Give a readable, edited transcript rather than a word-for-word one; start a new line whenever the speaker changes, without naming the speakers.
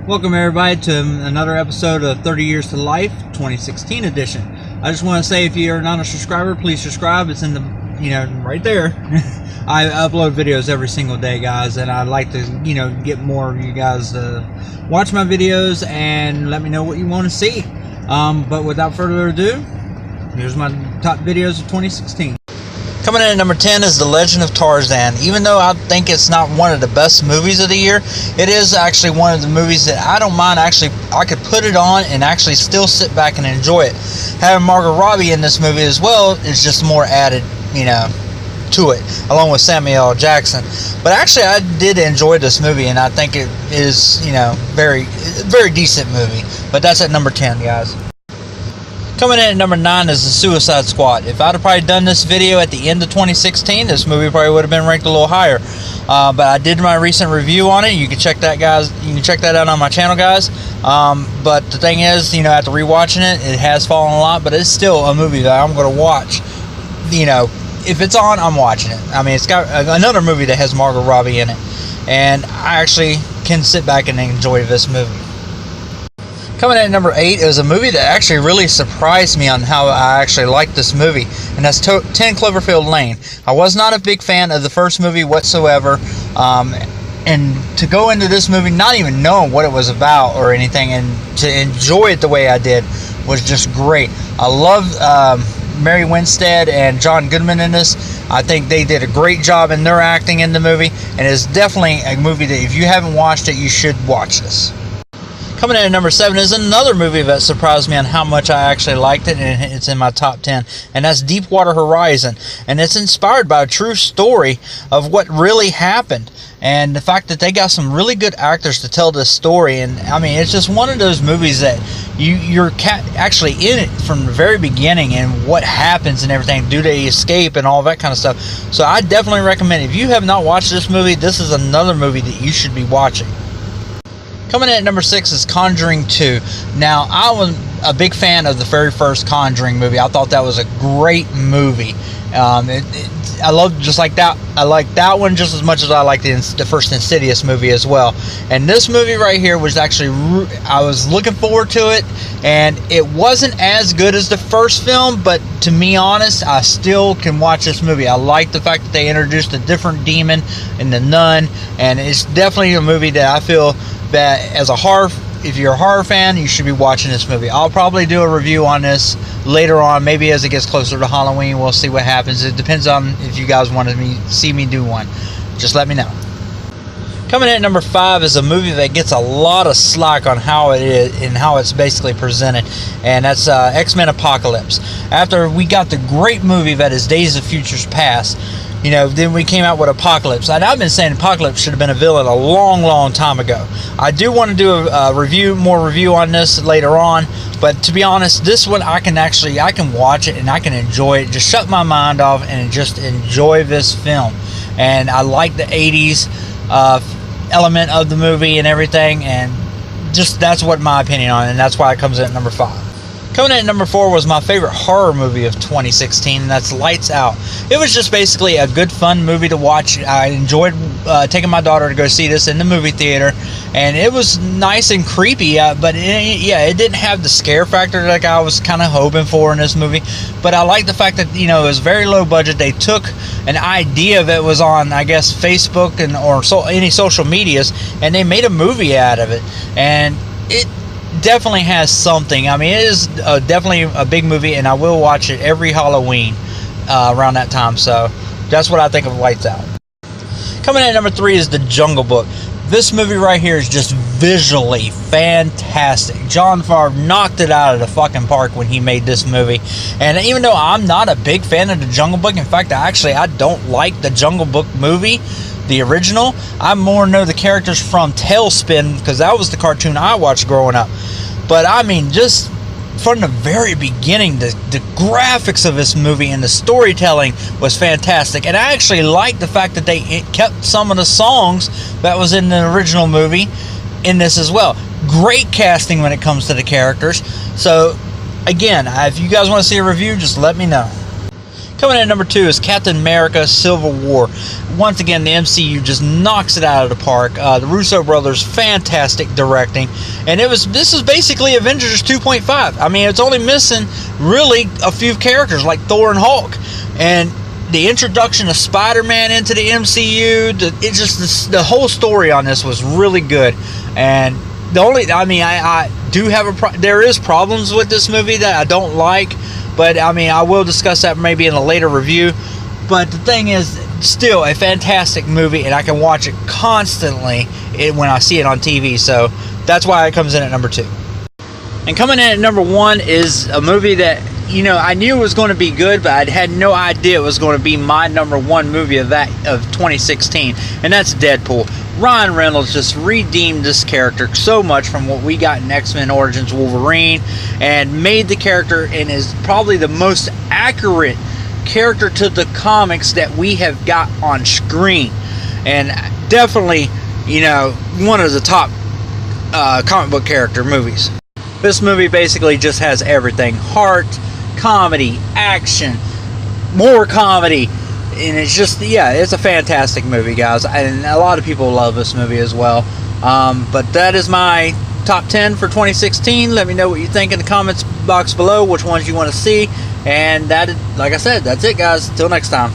Welcome everybody to another episode of 30 Years to Life 2016 edition. I just want to say, if you're not a subscriber, please subscribe. It's in the, right there. I upload videos every single day, guys, and I'd like to, get more of you guys to watch my videos and let me know what you want to see. But without further ado, here's my top videos of 2016. Coming in at number 10 is The Legend of Tarzan. Even though I think it's not one of the best movies of the year, it is actually one of the movies that I don't mind. Actually, I could put it on and actually still sit back and enjoy it. Having Margot Robbie in this movie as well is just more added, to it, along with Samuel L. Jackson. But actually, I did enjoy this movie, and I think it is, very decent movie. But that's at number 10, guys. Coming in at number 9 is The Suicide Squad. If I'd have probably done this video at the end of 2016, this movie probably would have been ranked a little higher. But I did my recent review on it. You can check that, guys. You can check that out on my channel, guys. But the thing is, after rewatching it, it has fallen a lot. But it's still a movie that I'm going to watch. If it's on, I'm watching it. I mean, it's got another movie that has Margot Robbie in it, and I actually can sit back and enjoy this movie. Coming in at number 8 is a movie that actually really surprised me on how I actually liked this movie, and that's 10 Cloverfield Lane. I was not a big fan of the first movie whatsoever, and to go into this movie not even knowing what it was about or anything, and to enjoy it the way I did was just great. I love Mary Winstead and John Goodman in this. I think they did a great job in their acting in the movie, and it's definitely a movie that if you haven't watched it, you should watch this. Coming in at number 7 is another movie that surprised me on how much I actually liked it, and it's in my top 10, and that's Deepwater Horizon. And it's inspired by a true story of what really happened, and the fact that they got some really good actors to tell this story. And I mean, it's just one of those movies that you're actually in it from the very beginning, and what happens and everything. Do they escape and all that kind of stuff? So I definitely recommend, if you have not watched this movie, this is another movie that you should be watching. Coming in at number 6 is Conjuring 2. Now, I was a big fan of the very first Conjuring movie. I thought that was a great movie. I love just like that. I like that one just as much as I like the first Insidious movie as well. And this movie right here was actually, I was looking forward to it, and it wasn't as good as the first film, but to be honest, I still can watch this movie. I like the fact that they introduced a different demon in the nun, and it's definitely a movie that I feel that as a horror, if you're a horror fan, you should be watching this movie. I'll probably do a review on this later on, maybe as it gets closer to Halloween. We'll see what happens. It depends on if you guys want to see me do one. Just let me know. Coming in at number 5 is a movie that gets a lot of slack on how it is and how it's basically presented, and that's X-Men Apocalypse. After we got the great movie that is Days of Futures Past, then we came out with Apocalypse. And I've been saying Apocalypse should have been a villain a long time ago. I do want to do a more review on this later on, but to be honest, this one I can watch it and I can enjoy it. Just shut my mind off and just enjoy this film. And I like the 80s element of the movie and everything, and just that's what my opinion on it, and that's why it comes in at number 5. Coming in at number 4 was my favorite horror movie of 2016, and that's Lights Out. It was just basically a good, fun movie to watch. I enjoyed taking my daughter to go see this in the movie theater, and it was nice and creepy, but it didn't have the scare factor like I was kind of hoping for in this movie. But I like the fact that, it was very low budget. They took an idea that was on, I guess, Facebook or any social medias, and they made a movie out of it, and it definitely has something. I mean, it is definitely a big movie, and I will watch it every Halloween around that time. So that's what I think of Lights Out. Coming in at number 3 is The Jungle Book. This movie right here is just visually fantastic. Jon Favreau knocked it out of the fucking park when he made this movie. And even though I'm not a big fan of The Jungle Book, in fact, I don't like The Jungle Book movie, the original. I more know the characters from Tailspin, because that was the cartoon I watched growing up. But I mean, just from the very beginning, the graphics of this movie and the storytelling was fantastic. And I actually like the fact that they kept some of the songs that was in the original movie in this as well. Great casting when it comes to the characters. So again, if you guys want to see a review, just let me know. Coming in at number 2 is Captain America: Civil War. Once again, the MCU just knocks it out of the park. The Russo brothers, fantastic directing, and this is basically Avengers 2.5. I mean, it's only missing really a few characters like Thor and Hulk, and the introduction of Spider-Man into the MCU. The whole story on this was really good, and I do have there is problems with this movie that I don't like. But, I mean, I will discuss that maybe in a later review. But the thing is, still a fantastic movie, and I can watch it constantly when I see it on TV. So that's why it comes in at number 2. And coming in at number 1 is a movie that, I knew it was going to be good, but I had no idea it was going to be my number 1 movie of 2016, and that's Deadpool. Ryan Reynolds just redeemed this character so much from what we got in X-Men Origins Wolverine, and made the character and is probably the most accurate character to the comics that we have got on screen, and definitely one of the top comic book character movies. This movie basically just has everything: heart, comedy, action, more comedy. And it's just, it's a fantastic movie, guys, and a lot of people love this movie as well. But that is my top 10 for 2016. Let me know what you think in the comments box below, which ones you want to see. And like I said, that's it, guys. Until next time.